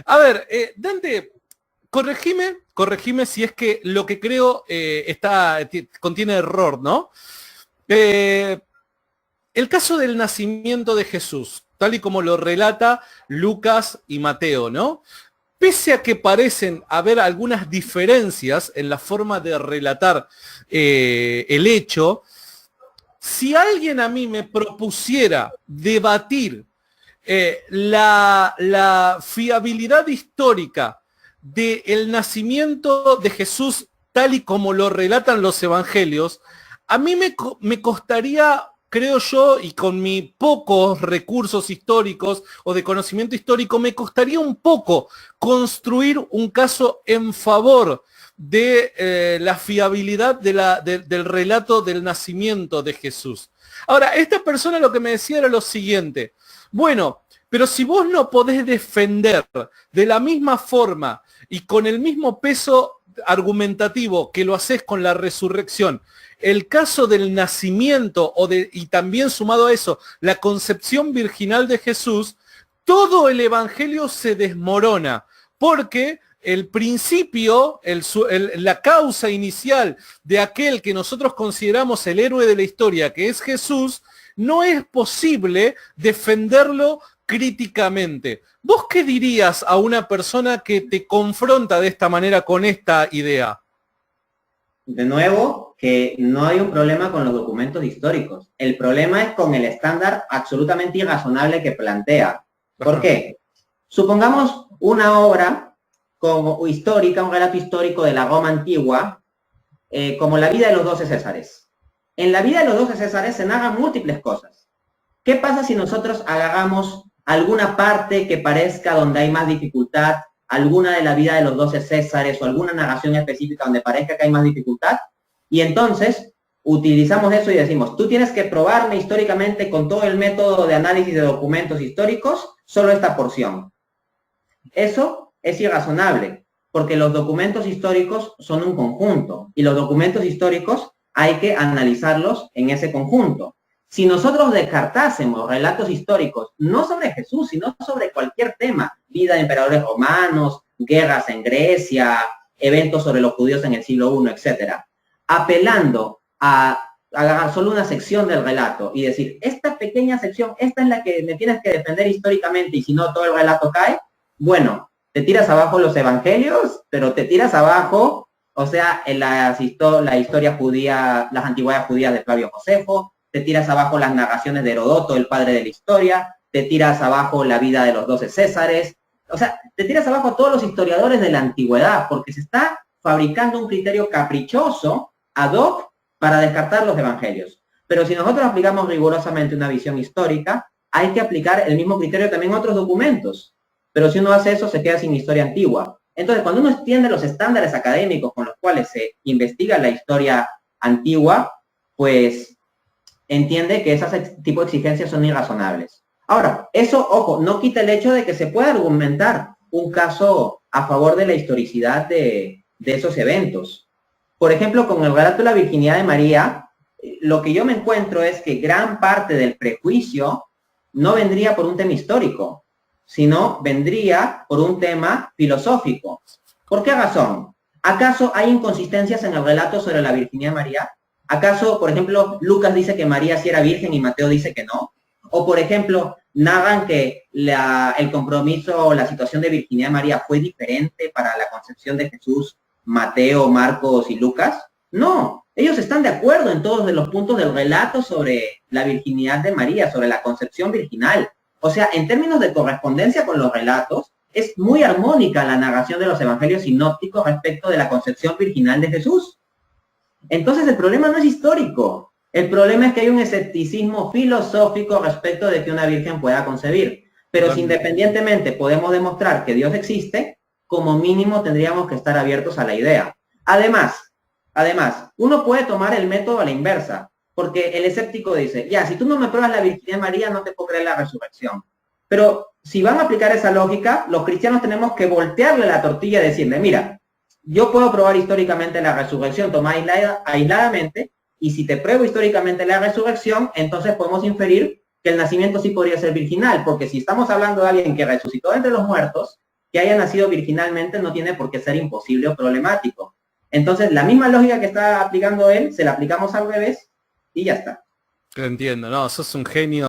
A ver, Dante, corregime si es que lo que creo contiene error, ¿no? El caso del nacimiento de Jesús, tal y como lo relata Lucas y Mateo, ¿no? Pese a que parecen haber algunas diferencias en la forma de relatar el hecho, si alguien a mí me propusiera debatir la fiabilidad histórica del nacimiento de Jesús tal y como lo relatan los evangelios, a mí me costaría, creo yo, y con mis pocos recursos históricos o de conocimiento histórico, me costaría un poco construir un caso en favor de la fiabilidad del relato del nacimiento de Jesús. Ahora, esta persona lo que me decía era lo siguiente: bueno, pero si vos no podés defender de la misma forma y con el mismo peso argumentativo que lo haces con la resurrección, el caso del nacimiento y también sumado a eso, la concepción virginal de Jesús, todo el evangelio se desmorona, porque el principio, la causa inicial de aquel que nosotros consideramos el héroe de la historia, que es Jesús, no es posible defenderlo críticamente. ¿Vos qué dirías a una persona que te confronta de esta manera con esta idea? De nuevo, que no hay un problema con los documentos históricos. El problema es con el estándar absolutamente irrazonable que plantea. ¿Por qué? Supongamos una obra como histórica, un relato histórico de la Roma antigua, como la vida de los 12 Césares. En la vida de los 12 Césares se narran múltiples cosas. ¿Qué pasa si nosotros agarramos alguna parte que parezca donde hay más dificultad, alguna de la vida de los 12 Césares o alguna narración específica donde parezca que hay más dificultad? Y entonces utilizamos eso y decimos, tú tienes que probarme históricamente con todo el método de análisis de documentos históricos solo esta porción. Eso es irrazonable, porque los documentos históricos son un conjunto y los documentos históricos hay que analizarlos en ese conjunto. Si nosotros descartásemos relatos históricos, no sobre Jesús, sino sobre cualquier tema, vida de emperadores romanos, guerras en Grecia, eventos sobre los judíos en el siglo I, etcétera, apelando a agarrar solo una sección del relato y decir, esta pequeña sección, esta es la que me tienes que defender históricamente y si no todo el relato cae, bueno, te tiras abajo los evangelios, pero te tiras abajo, o sea, en la historia judía, las antigüedades judías de Flavio Josefo, te tiras abajo las narraciones de Herodoto, el padre de la historia, te tiras abajo la vida de los 12 Césares, o sea, te tiras abajo a todos los historiadores de la antigüedad, porque se está fabricando un criterio caprichoso, ad hoc, para descartar los evangelios. Pero si nosotros aplicamos rigurosamente una visión histórica, hay que aplicar el mismo criterio también a otros documentos. Pero si uno hace eso, se queda sin historia antigua. Entonces, cuando uno extiende los estándares académicos con los cuales se investiga la historia antigua, pues entiende que ese tipo de exigencias son irrazonables. Ahora, eso, ojo, no quita el hecho de que se pueda argumentar un caso a favor de la historicidad de esos eventos. Por ejemplo, con el relato de la virginidad de María, lo que yo me encuentro es que gran parte del prejuicio no vendría por un tema histórico, sino vendría por un tema filosófico. ¿Por qué razón? ¿Acaso hay inconsistencias en el relato sobre la virginidad de María? ¿Acaso, por ejemplo, Lucas dice que María sí era virgen y Mateo dice que no? O, por ejemplo, narran que el compromiso o la situación de virginidad de María fue diferente para la concepción de Jesús, Mateo, Marcos y Lucas. No, ellos están de acuerdo en todos los puntos del relato sobre la virginidad de María, sobre la concepción virginal. O sea, en términos de correspondencia con los relatos, es muy armónica la narración de los evangelios sinópticos respecto de la concepción virginal de Jesús. Entonces el problema no es histórico, el problema es que hay un escepticismo filosófico respecto de que una virgen pueda concebir. Pero si independientemente podemos demostrar que Dios existe, como mínimo tendríamos que estar abiertos a la idea. Además, uno puede tomar el método a la inversa, porque el escéptico dice, ya, si tú no me pruebas la virginidad de María, no te puedo creer la resurrección. Pero si van a aplicar esa lógica, los cristianos tenemos que voltearle la tortilla y decirle, mira, yo puedo probar históricamente la resurrección tomada aisladamente, y si te pruebo históricamente la resurrección, entonces podemos inferir que el nacimiento sí podría ser virginal, porque si estamos hablando de alguien que resucitó entre los muertos, que haya nacido virginalmente no tiene por qué ser imposible o problemático. Entonces, la misma lógica que está aplicando él, se la aplicamos al revés y ya está. Entiendo, no, sos un genio.